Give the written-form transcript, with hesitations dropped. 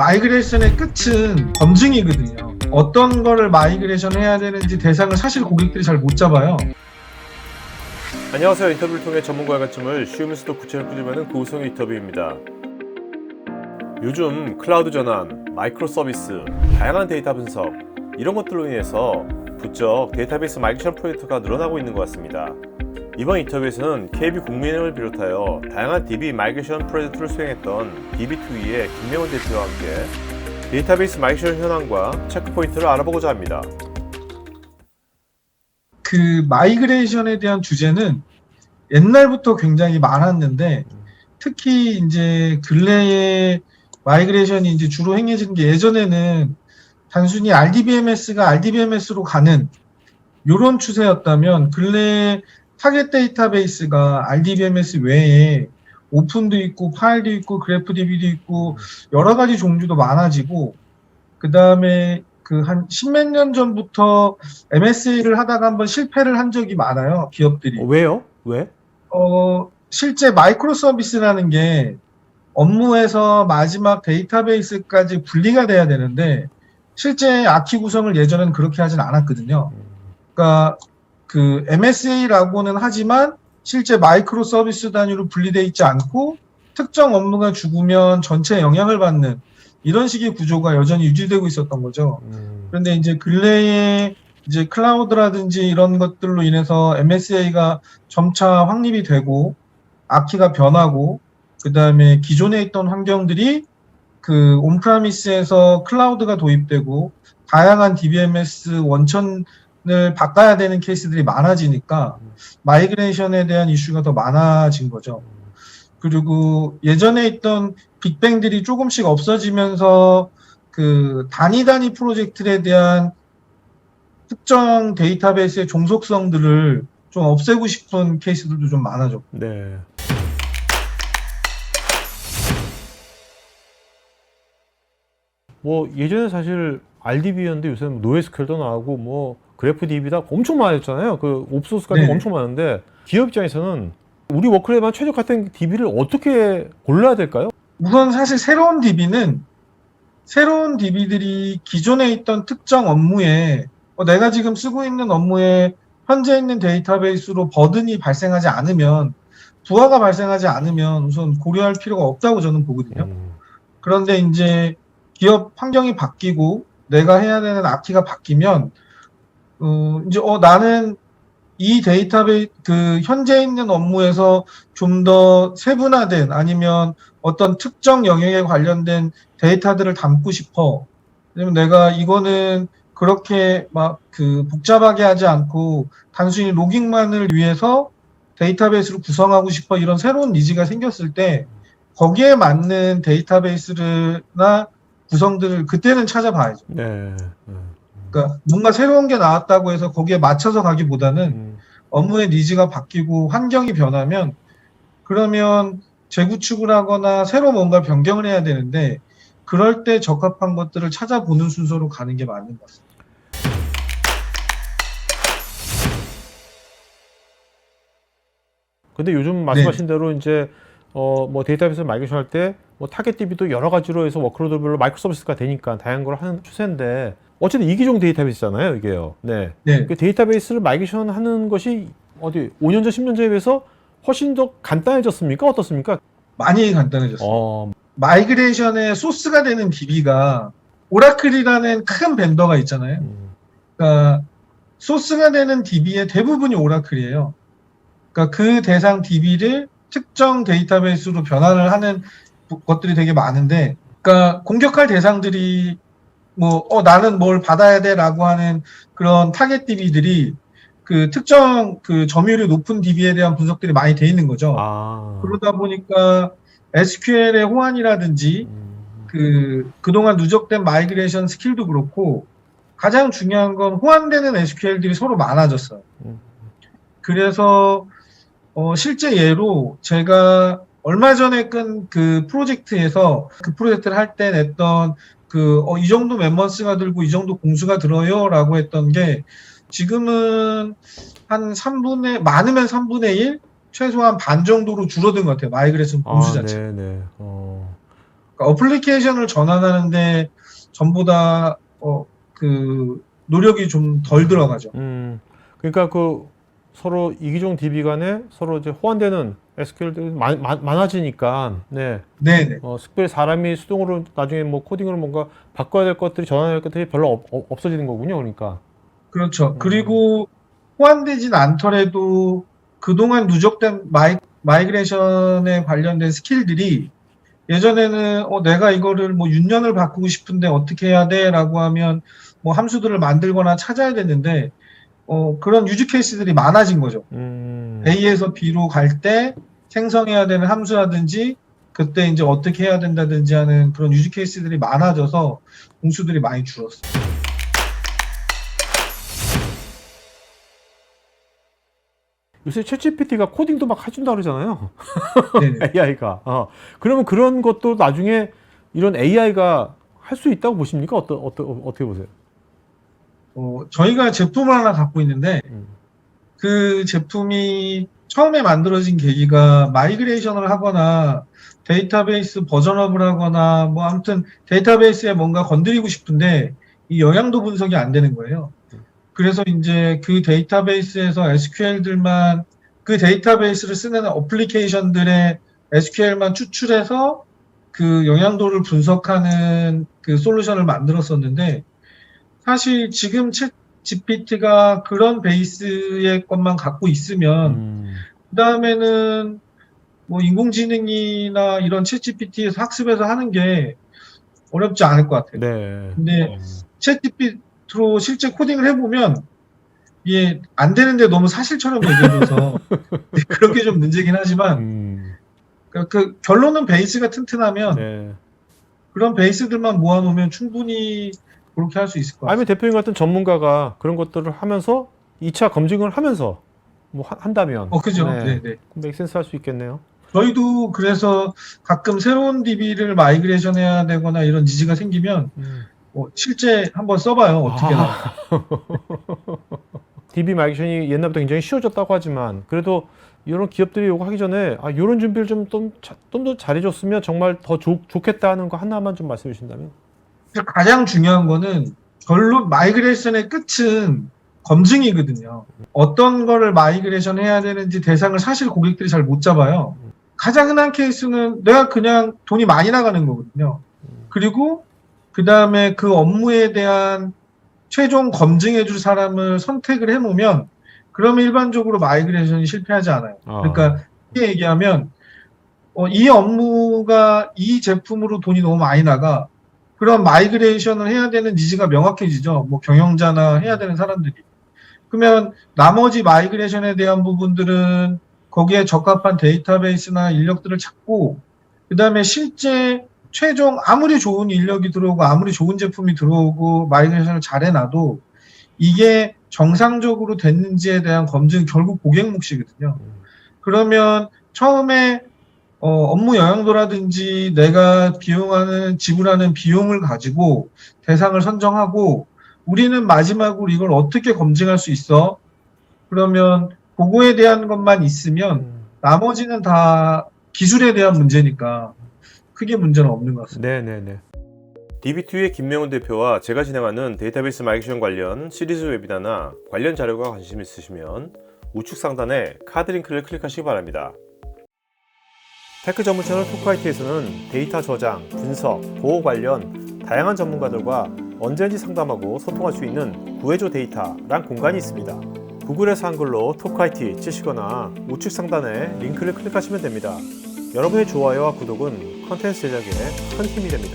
마이그레이션의 끝은 검증이거든요. 어떤 거를 마이그레이션 해야 되는지 대상을 사실 고객들이 잘 못 잡아요. 안녕하세요. 인터뷰를 통해 전문가의 관점을 쉬우면서도 구체를 꾸짖는 고우성의 인터뷰입니다. 요즘 클라우드 전환, 마이크로 서비스, 다양한 데이터 분석 이런 것들로 인해서 부쩍 데이터베이스 마이그레이션 프로젝트가 늘어나고 있는 것 같습니다. 이번 인터뷰에서는 KB 국민은행을 비롯하여 다양한 DB 마이그레이션 프로젝트를 수행했던 DB2E의 김명훈 대표와 함께 데이터베이스 마이그레이션 현황과 체크포인트를 알아보고자 합니다. 그 마이그레이션에 대한 주제는 옛날부터 굉장히 많았는데 특히 이제 근래에 마이그레이션이 이제 주로 행해지는 게 예전에는 단순히 RDBMS가 RDBMS로 가는 이런 추세였다면 근래에 타겟 데이터베이스가 RDBMS 외에 오픈도 있고 파일도 있고 그래프DB도 있고 여러 가지 종류도 많아지고 그 다음에 그 한 십몇 년 전부터 MSA를 하다가 한번 실패를 한 적이 많아요. 기업들이. 왜요? 왜? 실제 마이크로 서비스라는 게 업무에서 마지막 데이터베이스까지 분리가 돼야 되는데 실제 아키 구성을 예전에는 그렇게 하진 않았거든요. 그러니까 그 MSA라고는 하지만 실제 마이크로 서비스 단위로 분리되어 있지 않고 특정 업무가 죽으면 전체에 영향을 받는 이런 식의 구조가 여전히 유지되고 있었던 거죠. 그런데 이제 근래에 이제 클라우드라든지 이런 것들로 인해서 MSA가 점차 확립이 되고 아키가 변하고 그 다음에 기존에 있던 환경들이 그 온프라미스에서 클라우드가 도입되고 다양한 DBMS 원천을 바꿔야 되는 케이스들이 많아지니까 마이그레이션에 대한 이슈가 더 많아진 거죠. 그리고 예전에 있던 빅뱅들이 조금씩 없어지면서 그 단위 프로젝트에 대한 특정 데이터베이스의 종속성들을 좀 없애고 싶은 케이스들도 좀 많아졌고. 네. 뭐 예전에 사실 RDB였는데 요새는 NoSQL도 나오고 뭐 그래프DB다 엄청 많았잖아요. 그 옵소스까지 네. 엄청 많은데 기업 입장에서는 우리 워크로에만 최적화된 DB를 어떻게 골라야 될까요? 우선 사실 새로운 DB들이 기존에 있던 특정 업무에 내가 지금 쓰고 있는 업무에 현재 있는 데이터베이스로 버든이 발생하지 않으면 부하가 발생하지 않으면 우선 고려할 필요가 없다고 저는 보거든요. 그런데 이제 기업 환경이 바뀌고 내가 해야 되는 아키가 바뀌면 이제 나는 이 데이터베이스 그 현재 있는 업무에서 좀 더 세분화된 아니면 어떤 특정 영역에 관련된 데이터들을 담고 싶어. 왜냐면 내가 이거는 그렇게 막 그 복잡하게 하지 않고 단순히 로깅만을 위해서 데이터베이스를 구성하고 싶어 이런 새로운 니즈가 생겼을 때 거기에 맞는 데이터베이스나 구성들을 그때는 찾아봐야죠. 네. 그러니까 뭔가 새로운 게 나왔다고 해서 거기에 맞춰서 가기보다는 업무의 니즈가 바뀌고 환경이 변하면 그러면 재구축을 하거나 새로 뭔가 변경을 해야 되는데 그럴 때 적합한 것들을 찾아보는 순서로 가는 게 맞는 것 같습니다. 근데 요즘 말씀하신 대로 이제 뭐 데이터베이스 마이그레이션 할 때 뭐 타겟 DB도 여러 가지로 해서 워크로드별로 마이크로 서비스가 되니까 다양한 걸 하는 추세인데 어쨌든 이기종 데이터베이스잖아요, 이게요. 네. 네. 그 데이터베이스를 마이그레이션 하는 것이 어디 5년 전, 10년 전에 비해서 훨씬 더 간단해졌습니까? 어떻습니까? 많이 간단해졌어요. 마이그레이션의 소스가 되는 DB가 오라클이라는 큰 벤더가 있잖아요. 그러니까 소스가 되는 DB의 대부분이 오라클이에요. 그러니까 그 대상 DB를 특정 데이터베이스로 변환을 하는 것들이 되게 많은데, 그러니까 공격할 대상들이 뭐 나는 뭘 받아야 돼라고 하는 그런 타겟 DB들이 그 특정 그 점유율이 높은 DB에 대한 분석들이 많이 돼 있는 거죠. 그러다 보니까 SQL의 호환이라든지 그동안 누적된 마이그레이션 스킬도 그렇고 가장 중요한 건 호환되는 SQL들이 서로 많아졌어요. 그래서 실제 예로 제가 얼마 전에 끈 그 프로젝트에서 그 프로젝트를 할 때 냈던 이 정도 멤버스가 들고 이 정도 공수가 들어요 라고 했던 게 지금은 한 많으면 3분의 1? 최소한 반 정도로 줄어든 것 같아요. 마이그레이션 공수 자체. 네네. 어플리케이션을 전환하는데 전보다 그 노력이 좀 덜 들어가죠. 그러니까 그 서로 이기종 DB 간에 서로 이제 호환되는 SQL들이 많아지니까, 네. 네네. 특별히 사람이 수동으로 나중에 뭐 코딩으로 뭔가 바꿔야 될 것들이 전환해야 될 것들이 별로 없어지는 거군요. 그러니까. 그렇죠. 그리고 호환되진 않더라도 그동안 누적된 마이그레이션에 관련된 스킬들이 예전에는 내가 이거를 뭐 윤년을 바꾸고 싶은데 어떻게 해야 돼? 라고 하면 뭐 함수들을 만들거나 찾아야 되는데 그런 유즈 케이스들이 많아진 거죠. A에서 B로 갈 때 생성해야 되는 함수라든지 그때 이제 어떻게 해야 된다든지 하는 그런 유즈 케이스들이 많아져서 공수들이 많이 줄었어요. 요새 챗GPT가 코딩도 막 해준다 그러잖아요. 네네. AI가. 그러면 그런 것도 나중에 이런 AI가 할 수 있다고 보십니까? 어떻게 보세요? 저희가 제품을 하나 갖고 있는데 그 제품이 처음에 만들어진 계기가 마이그레이션을 하거나 데이터베이스 버전업을 하거나 뭐 아무튼 데이터베이스에 뭔가 건드리고 싶은데 이 영향도 분석이 안 되는 거예요. 그래서 이제 그 데이터베이스에서 SQL들만 그 데이터베이스를 쓰는 어플리케이션들의 SQL만 추출해서 그 영향도를 분석하는 그 솔루션을 만들었었는데 사실 지금 챗 GPT가 그런 베이스의 것만 갖고 있으면 그 다음에는 뭐 인공지능이나 이런 챗 GPT에서 학습해서 하는 게 어렵지 않을 것 같아요. 네. 근데 챗 GPT로 실제 코딩을 해보면 이게 안 되는데 너무 사실처럼 얘기해줘서 그렇게 좀 문제긴 하지만 그 결론은 베이스가 튼튼하면 네. 그런 베이스들만 모아놓으면 충분히 그렇게 할 수 있을 것 같아요. 아니면 대표님 같은 전문가가 그런 것들을 하면서 2차 검증을 하면서 뭐 한다면. 그죠. 네. 네네. 맥센스 할 수 있겠네요. 저희도 그래서 가끔 새로운 DB를 마이그레이션 해야 되거나 이런 니즈가 생기면 실제 한번 써봐요. 어떻게 나올까. DB 마이그레이션이 옛날부터 굉장히 쉬워졌다고 하지만 그래도 이런 기업들이 이거 하기 전에 이런 준비를 좀 더 잘해줬으면 정말 더 좋겠다 하는 거 하나만 좀 말씀해 주신다면. 가장 중요한 거는 결론 마이그레이션의 끝은 검증이거든요. 어떤 거를 마이그레이션 해야 되는지 대상을 사실 고객들이 잘 못 잡아요. 가장 흔한 케이스는 내가 그냥 돈이 많이 나가는 거거든요. 그리고 그 다음에 그 업무에 대한 최종 검증해 줄 사람을 선택을 해놓으면 그러면 일반적으로 마이그레이션이 실패하지 않아요. 그러니까 쉽게 얘기하면 이 업무가 이 제품으로 돈이 너무 많이 나가 그런 마이그레이션을 해야 되는 니즈가 명확해지죠. 뭐 경영자나 해야 되는 사람들이. 그러면 나머지 마이그레이션에 대한 부분들은 거기에 적합한 데이터베이스나 인력들을 찾고 그 다음에 실제 최종 아무리 좋은 인력이 들어오고 아무리 좋은 제품이 들어오고 마이그레이션을 잘 해놔도 이게 정상적으로 됐는지에 대한 검증 결국 고객 몫이거든요. 그러면 처음에 업무 영향도라든지 내가 지불하는 비용을 가지고 대상을 선정하고 우리는 마지막으로 이걸 어떻게 검증할 수 있어? 그러면 그거에 대한 것만 있으면 나머지는 다 기술에 대한 문제니까 크게 문제는 없는 것 같습니다. 네네네. DB2의 김명훈 대표와 제가 진행하는 데이터베이스 마이그레이션 관련 시리즈 웨비나나 관련 자료가 관심 있으시면 우측 상단에 카드 링크를 클릭하시기 바랍니다. 테크 전문 채널 토크IT에서는 데이터 저장, 분석, 보호 관련 다양한 전문가들과 언제든지 상담하고 소통할 수 있는 구해줘 데이터란 공간이 있습니다. 구글에서 한글로 토크IT 치시거나 우측 상단에 링크를 클릭하시면 됩니다. 여러분의 좋아요와 구독은 컨텐츠 제작에 큰 힘이 됩니다.